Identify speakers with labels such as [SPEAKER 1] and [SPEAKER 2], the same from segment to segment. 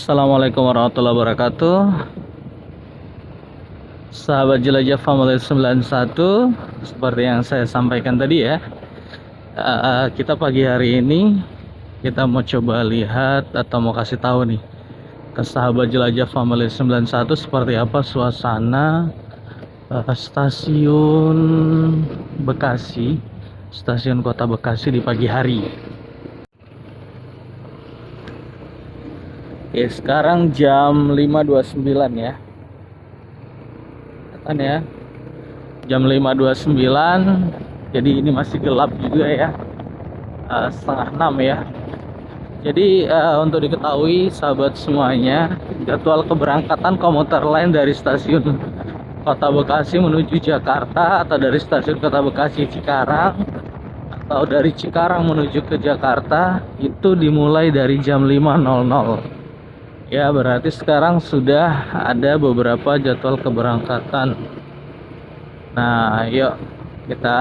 [SPEAKER 1] Assalamualaikum warahmatullahi wabarakatuh. Sahabat Jelajah Family 91, seperti yang saya sampaikan tadi ya, kita pagi hari ini kita mau coba lihat atau mau kasih tahu nih ke sahabat Jelajah Family 91 seperti apa suasana stasiun Bekasi, stasiun kota Bekasi di pagi hari. Oke, sekarang jam 5.29 ya. Kan ya. Jam 5.29. Jadi ini masih gelap juga ya. Setengah 6 ya. Jadi untuk diketahui sahabat semuanya, jadwal keberangkatan komuter lain dari stasiun Kota Bekasi menuju Jakarta atau dari stasiun Kota Bekasi Cikarang atau dari Cikarang menuju ke Jakarta itu dimulai dari jam 5.00. Ya, berarti sekarang sudah ada beberapa jadwal keberangkatan. Nah, yuk kita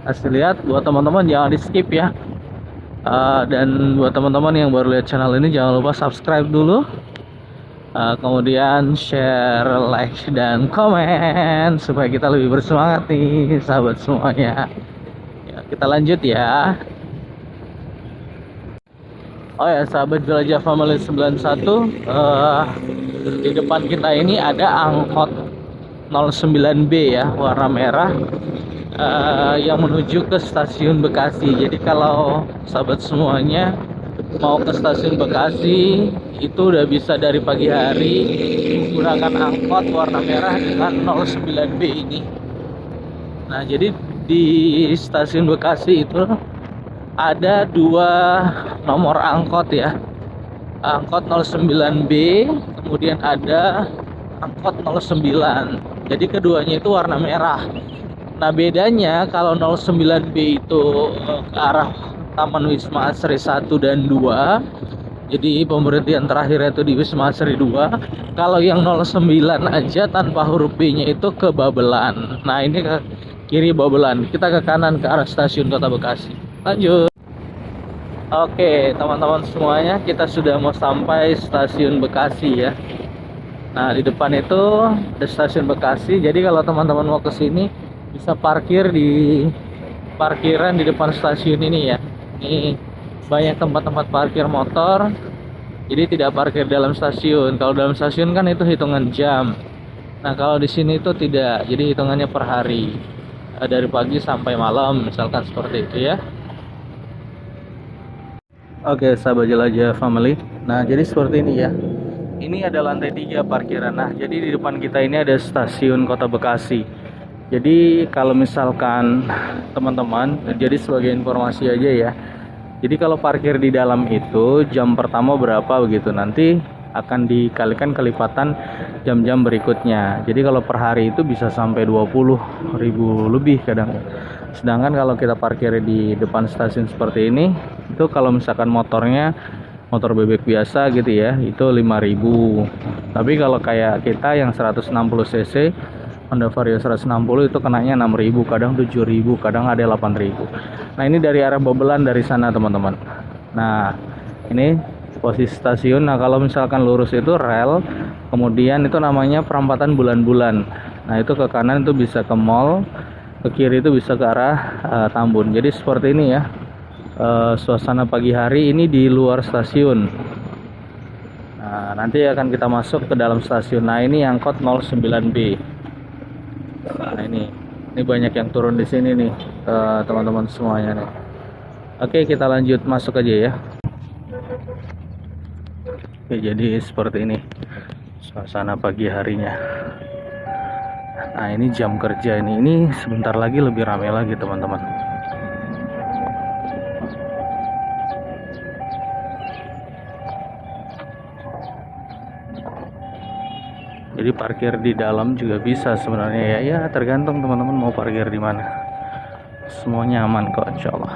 [SPEAKER 1] kasih lihat. Buat teman-teman jangan di skip ya. Dan buat teman-teman yang baru lihat channel ini jangan lupa subscribe dulu. Kemudian share, like, dan komen supaya kita lebih bersemangat nih sahabat semuanya. Ya, kita lanjut ya. Oh ya, sahabat Jelajah Family 91, di depan kita ini ada angkot 09B ya, warna merah, yang menuju ke stasiun Bekasi. Jadi kalau sahabat semuanya mau ke stasiun Bekasi itu udah bisa dari pagi hari menggunakan angkot warna merah dengan 09B ini. Nah, jadi di stasiun Bekasi itu ada dua nomor angkot ya, angkot 09B, kemudian ada angkot 09. Jadi keduanya itu warna merah. Nah, bedanya kalau 09B itu ke arah Taman Wisma Asri 1 dan 2, jadi pemberhentian terakhir itu di Wisma Asri 2. Kalau yang 09 aja tanpa huruf B-nya itu ke Babelan. Nah, ini ke kiri Babelan, kita ke kanan ke arah stasiun Kota Bekasi. Lanjut. Oke, teman-teman semuanya, kita sudah mau sampai stasiun Bekasi ya. Nah, di depan itu ada stasiun Bekasi. Jadi kalau teman-teman mau ke sini bisa parkir di parkiran di depan stasiun ini ya. Ini banyak tempat-tempat parkir motor. Jadi tidak parkir dalam stasiun. Kalau dalam stasiun kan itu hitungan jam. Nah, kalau di sini itu tidak. Jadi hitungannya per hari. Dari pagi sampai malam misalkan seperti itu ya. Oke, sahabat Jelajah Family. Nah, jadi seperti ini ya. Ini ada lantai 3 parkiran. Nah, jadi di depan kita ini ada stasiun Kota Bekasi. Jadi kalau misalkan teman-teman, jadi sebagai informasi aja ya. Jadi kalau parkir di dalam itu jam pertama berapa begitu, nanti akan dikalikan kelipatan jam-jam berikutnya. Jadi kalau per hari itu bisa sampai 20.000 lebih kadang. Sedangkan kalau kita parkir di depan stasiun seperti ini, itu kalau misalkan motornya motor bebek biasa gitu ya, itu 5.000. Tapi kalau kayak kita yang 160 cc Honda Vario 160 itu kenanya 6.000, kadang 7.000, kadang ada 8.000. Nah, ini dari arah Babelan dari sana teman-teman. Nah, ini posisi stasiun. Nah, kalau misalkan lurus itu rel, kemudian itu namanya perempatan bulan-bulan. Nah, itu ke kanan itu bisa ke mall, ke kiri itu bisa ke arah Tambun. Jadi seperti ini ya, suasana pagi hari ini di luar stasiun. Nah, nanti akan kita masuk ke dalam stasiun. Nah, ini angkot 09B. Nah, ini banyak yang turun di sini nih, teman-teman semuanya nih. Oke, kita lanjut masuk aja ya. Oke, jadi seperti ini suasana pagi harinya. Nah, ini jam kerja ini sebentar lagi lebih ramai lagi teman-teman. Jadi parkir di dalam juga bisa sebenarnya ya. Ya, tergantung teman-teman mau parkir di mana. Semuanya aman kok insyaallah.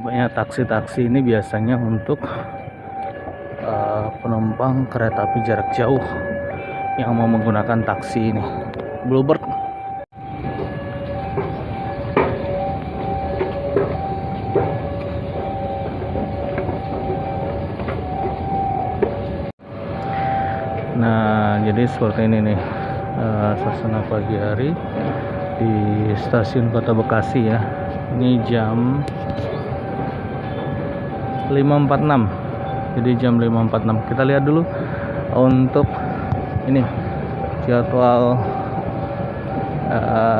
[SPEAKER 1] Banyak taksi-taksi ini biasanya untuk penumpang kereta api jarak jauh yang mau menggunakan taksi ini. Bluebird Jadi seperti ini nih suasana pagi hari di stasiun Kota Bekasi ya. Ini jam 5.46. Jadi jam 5.46. Kita lihat dulu untuk ini jadwal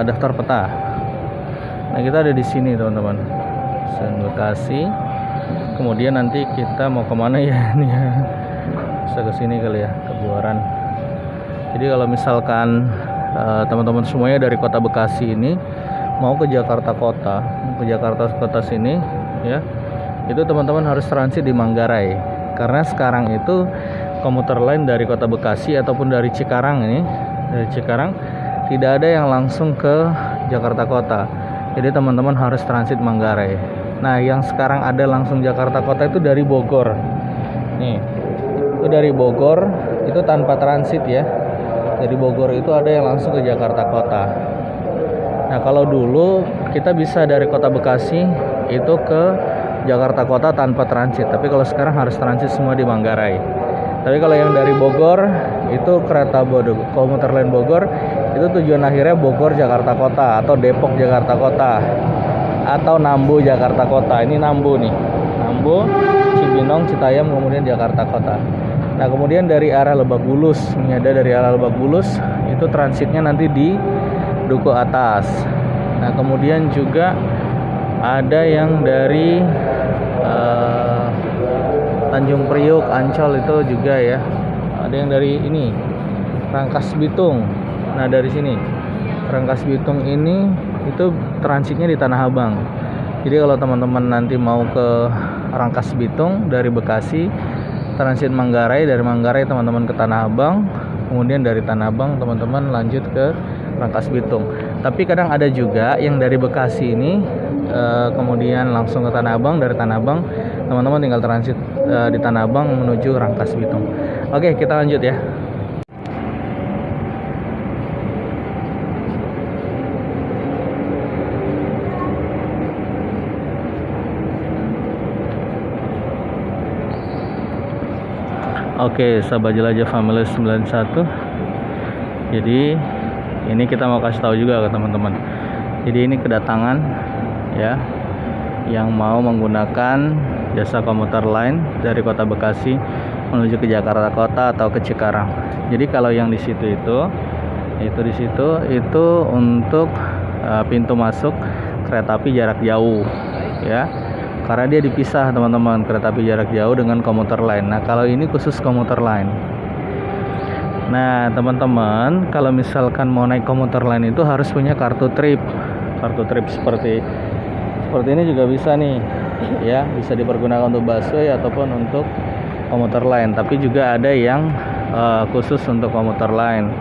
[SPEAKER 1] daftar peta. Nah, kita ada di sini teman-teman, stasiun Bekasi. Kemudian nanti kita mau kemana ya? Ini ya, bisa ke sini kali ya, ke Buaran. Jadi kalau misalkan teman-teman semuanya dari Kota Bekasi ini mau ke Jakarta Kota, sini ya, itu teman-teman harus transit di Manggarai. Karena sekarang itu komuter lain dari Kota Bekasi ataupun dari Cikarang tidak ada yang langsung ke Jakarta Kota. Jadi teman-teman harus transit Manggarai. Nah, yang sekarang ada langsung Jakarta Kota itu dari Bogor. Nih, itu dari Bogor, itu tanpa transit ya. Dari Bogor itu ada yang langsung ke Jakarta Kota. Nah, kalau dulu kita bisa dari Kota Bekasi itu ke Jakarta Kota tanpa transit. Tapi kalau sekarang harus transit semua di Manggarai. Tapi kalau yang dari Bogor itu kereta komuter lain Bogor itu tujuan akhirnya Bogor Jakarta Kota atau Depok Jakarta Kota atau Nambu Jakarta Kota. Ini Nambu nih, Nambu, Cibinong, Citayam, kemudian Jakarta Kota. Nah, kemudian dari arah Lebak Bulus, ini ada dari arah Lebak Bulus itu transitnya nanti di Duku Atas. Nah, kemudian juga ada yang dari Tanjung Priuk, Ancol itu juga ya. Ada yang dari ini Rangkas Bitung. Nah, dari sini Rangkas Bitung ini itu transitnya di Tanah Abang. Jadi kalau teman-teman nanti mau ke Rangkas Bitung dari Bekasi, transit Manggarai, dari Manggarai teman-teman ke Tanah Abang, kemudian dari Tanah Abang teman-teman lanjut ke Rangkas Bitung. Tapi kadang ada juga yang dari Bekasi ini kemudian langsung ke Tanah Abang, dari Tanah Abang teman-teman tinggal transit di Tanah Abang menuju Rangkas Bitung. Oke, kita lanjut ya. Oke, sahabat jelajah family 91. Jadi ini kita mau kasih tahu juga ke teman-teman. Jadi ini kedatangan ya yang mau menggunakan jasa komuter lain dari Kota Bekasi menuju ke Jakarta Kota atau ke Cikarang. Jadi kalau yang di situ itu untuk pintu masuk kereta api jarak jauh ya. Karena dia dipisah teman-teman, kereta api jarak jauh dengan komuter lain. Nah, kalau ini khusus komuter lain. Nah, teman-teman, kalau misalkan mau naik komuter lain itu harus punya kartu trip. Kartu trip seperti ini juga bisa nih. Ya, bisa dipergunakan untuk busway ataupun untuk komuter lain. Tapi juga ada yang khusus untuk komuter lain.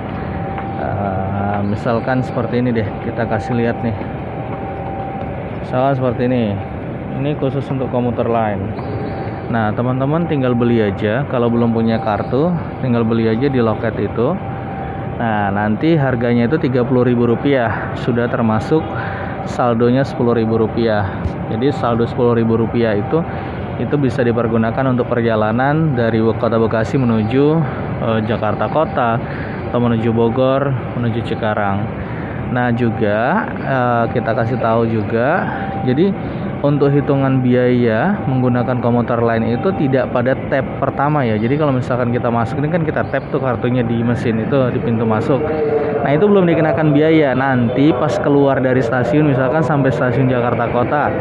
[SPEAKER 1] Misalkan seperti ini deh, kita kasih lihat nih. Misalkan seperti ini. Ini khusus untuk komuter lain. Nah, teman-teman tinggal beli aja. Kalau belum punya kartu, tinggal beli aja di loket itu. Nah, nanti harganya itu Rp30.000. Sudah termasuk saldonya Rp10.000. Jadi saldo Rp10.000 itu bisa dipergunakan untuk perjalanan dari Kota Bekasi menuju Jakarta Kota atau menuju Bogor, menuju Cikarang. Nah, juga kita kasih tahu juga. Jadi untuk hitungan biaya menggunakan komuter lain itu tidak pada tap pertama ya. Jadi kalau misalkan kita masuk ini kan kita tap tuh kartunya di mesin itu di pintu masuk. Nah, itu belum dikenakan biaya. Nanti pas keluar dari stasiun misalkan sampai stasiun Jakarta Kota.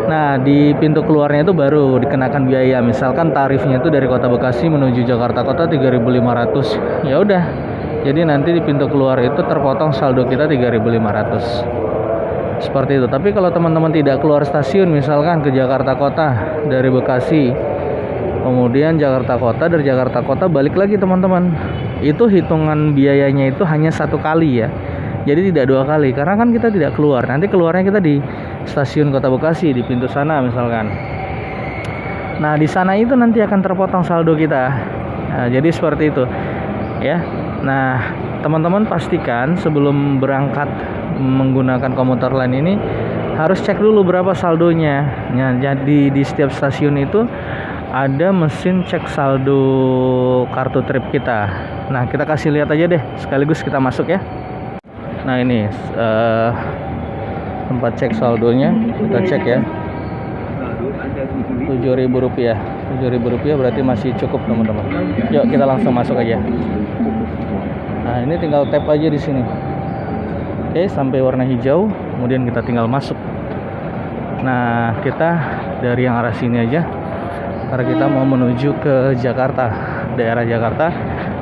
[SPEAKER 1] Nah, di pintu keluarnya itu baru dikenakan biaya. Misalkan tarifnya itu dari Kota Bekasi menuju Jakarta Kota 3.500. Ya udah. Jadi nanti di pintu keluar itu terpotong saldo kita 3.500. Seperti itu. Tapi kalau teman-teman tidak keluar stasiun, misalkan ke Jakarta Kota dari Bekasi, kemudian Jakarta Kota, dari Jakarta Kota balik lagi teman-teman, itu hitungan biayanya itu hanya 1 kali ya. Jadi tidak 2 kali, karena kan kita tidak keluar. Nanti keluarnya kita di stasiun Kota Bekasi, di pintu sana misalkan. Nah, di sana itu nanti akan terpotong saldo kita. Nah, jadi seperti itu ya. Nah, teman-teman pastikan sebelum berangkat menggunakan komuter lain ini harus cek dulu berapa saldonya. Nah, jadi di setiap stasiun itu ada mesin cek saldo kartu trip kita. Nah, kita kasih lihat aja deh, sekaligus kita masuk ya. Nah, ini tempat cek saldonya, kita cek ya. Rp7.000. Rp7.000 berarti masih cukup, teman-teman. Yuk, kita langsung masuk aja. Nah, ini tinggal tap aja di sini. Oke, sampai warna hijau, kemudian kita tinggal masuk. Nah, kita dari yang arah sini aja, karena kita mau menuju ke Jakarta, daerah Jakarta.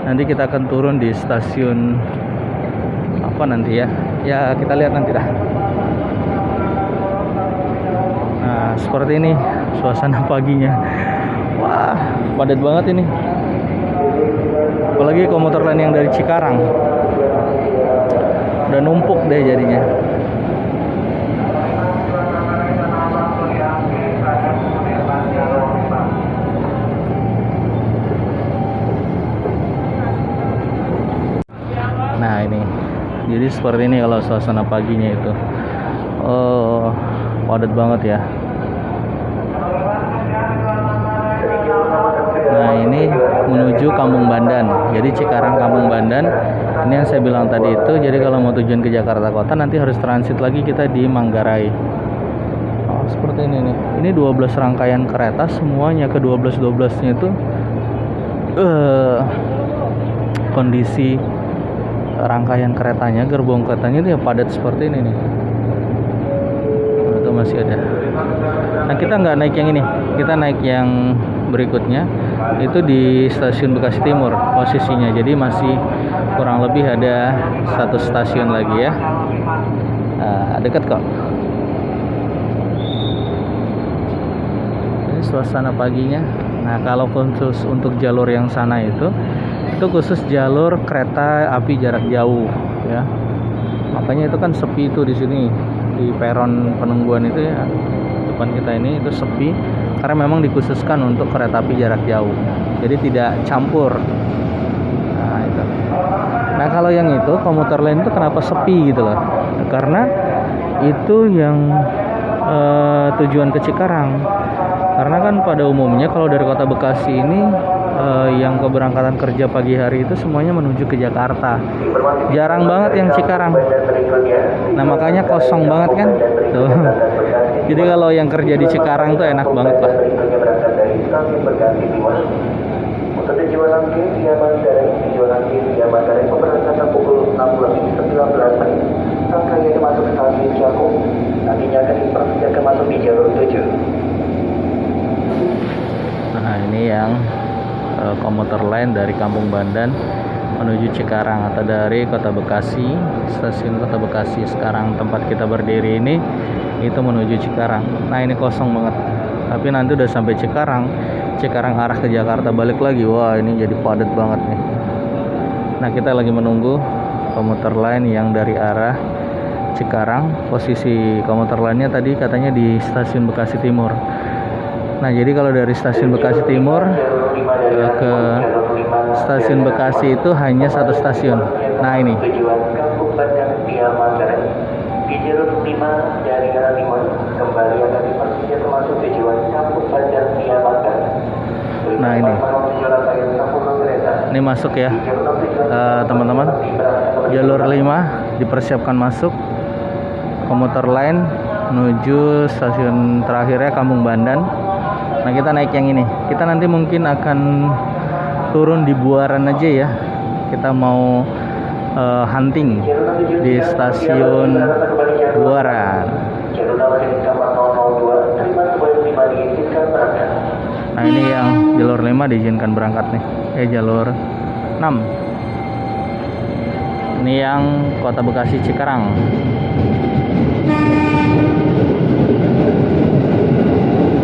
[SPEAKER 1] Nanti kita akan turun di stasiun apa nanti ya? Ya, kita lihat nanti dah. Nah, seperti ini suasana paginya. Wah, padat banget ini. Apalagi komuter lain yang dari Cikarang. Udah numpuk deh jadinya. Nah, ini. Jadi seperti ini kalau suasana paginya itu. Oh, padat banget ya. Nah, ini menuju Kampung Bandan. Jadi Cikarang Kampung Bandan. Ini yang saya bilang tadi itu. Jadi kalau mau tujuan ke Jakarta Kota nanti harus transit lagi kita di Manggarai. Oh, seperti ini nih. Ini 12 rangkaian kereta, semuanya ke 12-12-nya itu kondisi rangkaian keretanya, gerbong keretanya itu ya padat seperti ini nih. Itu masih ada. Nah, kita nggak naik yang ini, kita naik yang berikutnya. Itu di stasiun Bekasi Timur posisinya, jadi masih kurang lebih ada 1 stasiun lagi ya. Dekat kok. Ini suasana paginya. Nah, kalau khusus untuk jalur yang sana itu khusus jalur kereta api jarak jauh ya. Makanya itu kan sepi itu di sini di peron penungguan itu ya. Depan kita ini itu sepi karena memang dikhususkan untuk kereta api jarak jauh. Jadi tidak campur. Nah, itu. Nah, kalau yang itu komuter lain itu kenapa sepi gitu loh? Karena itu yang tujuan ke Cikarang. Karena kan pada umumnya kalau dari kota Bekasi ini yang keberangkatan kerja pagi hari itu semuanya menuju ke Jakarta. Jarang banget yang Cikarang. Nah, makanya kosong banget kan? Tuh. Jadi kalau yang kerja di Cikarang tuh enak banget lah.
[SPEAKER 2] Untuk tujuan Langke via Manggarai pemberangkatan pukul 6.19 menit. Rangkaian masuk stasiun Cakung. Nantinya akan dipersiapkan masuk di jalur 7.
[SPEAKER 1] Nah, ini yang komuter lain dari Kampung Bandan menuju Cikarang atau dari Kota Bekasi, stasiun Kota Bekasi sekarang tempat kita berdiri ini itu menuju Cikarang. Nah, ini kosong banget. Tapi nanti udah sampai Cikarang arah ke Jakarta balik lagi. Wah, ini jadi padat banget nih. Nah, kita lagi menunggu komuter lain yang dari arah Cikarang. Posisi komuter lainnya tadi katanya di stasiun Bekasi Timur. Nah, jadi kalau dari stasiun Bekasi Timur ke stasiun Bekasi itu hanya 1 stasiun. Nah, ini.
[SPEAKER 2] Di jalur 5 dari arah timur kembali akan dipersiapkan masuk tujuan Kampung Bandan via Manggarai.
[SPEAKER 1] Nah, ini. Ini masuk ya, teman-teman. Jalur 5 dipersiapkan masuk. Komuter lain menuju stasiun terakhirnya Kampung Bandan. Nah, kita naik yang ini. Kita nanti mungkin akan turun di Buaran aja ya. Kita mau hunting di stasiun Buaran. Nah, ini yang jalur 5 diizinkan berangkat nih. Jalur 6. Ini yang Kota Bekasi Cikarang.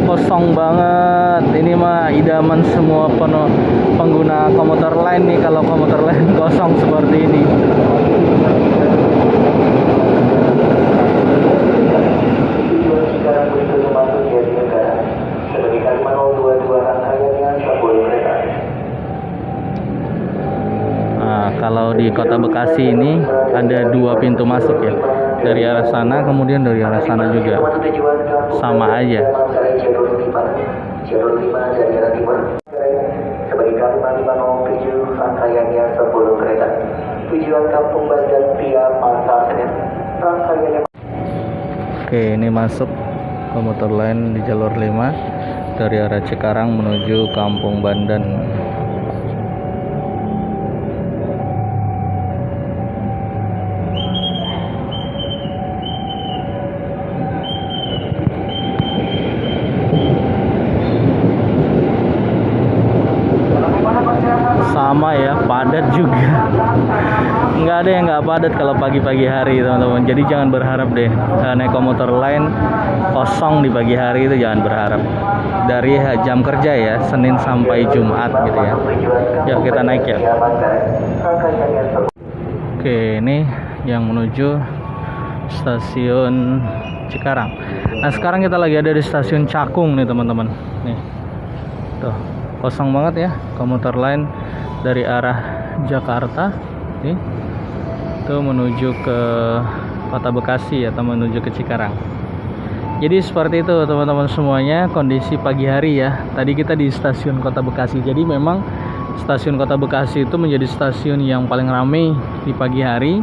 [SPEAKER 1] Kosong banget. Ini mah idaman semua pengguna komuter lain nih kalau komuter lain kosong seperti ini. Nah, kalau di Kota Bekasi ini ada 2 pintu masuk ya. Dari arah sana kemudian dari arah sana juga. Sama aja.
[SPEAKER 2] Jalur 5 dari arah timur. Sebagai K5507 rangkaiannya 10 kereta. Tujuan Kampung Bandan via Pasar Senen. Rangkaiannya.
[SPEAKER 1] Oke, ini masuk komuter lain di jalur 5 dari arah Cikarang menuju Kampung Bandan. Sama ya, padat juga. Nggak ada yang nggak padat kalau pagi-pagi hari teman-teman. Jadi jangan berharap deh naik komuter lain kosong di pagi hari, itu jangan berharap. Dari jam kerja ya, Senin sampai Jumat gitu ya. Yuk kita naik ya. Oke, ini yang menuju stasiun Cikarang. Nah sekarang kita lagi ada di stasiun Cakung nih teman-teman. Nih, tuh kosong banget ya komuter lain dari arah Jakarta nih tuh menuju ke Kota Bekasi atau menuju ke Cikarang. Jadi seperti itu teman-teman semuanya kondisi pagi hari ya. Tadi kita di stasiun Kota Bekasi. Jadi memang stasiun Kota Bekasi itu menjadi stasiun yang paling ramai di pagi hari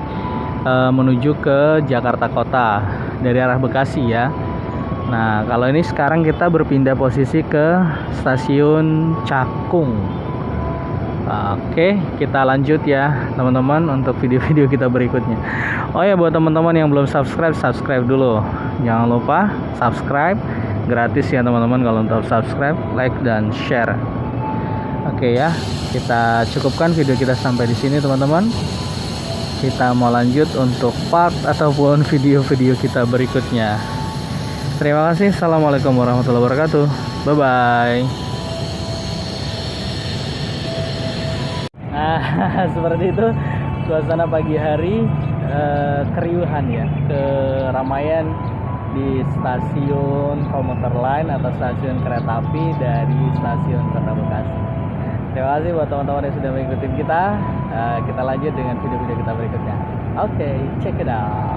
[SPEAKER 1] menuju ke Jakarta Kota dari arah Bekasi ya. Nah kalau ini sekarang kita berpindah posisi ke stasiun Cakung. Oke, kita lanjut ya teman-teman untuk video-video kita berikutnya. Oh ya, buat teman-teman yang belum subscribe dulu. Jangan lupa subscribe, gratis ya teman-teman kalau untuk subscribe, like dan share. Oke ya, kita cukupkan video kita sampai di sini teman-teman. Kita mau lanjut untuk part ataupun video-video kita berikutnya. Terima kasih. Assalamualaikum warahmatullahi wabarakatuh. Bye bye. Nah, seperti itu suasana pagi hari, keriuhan ya, keramaian di stasiun komuter lain atau stasiun kereta api dari stasiun Kota Bekasi. Terima kasih buat teman-teman yang sudah mengikuti kita. Kita lanjut dengan video-video kita berikutnya. Oke, check it out.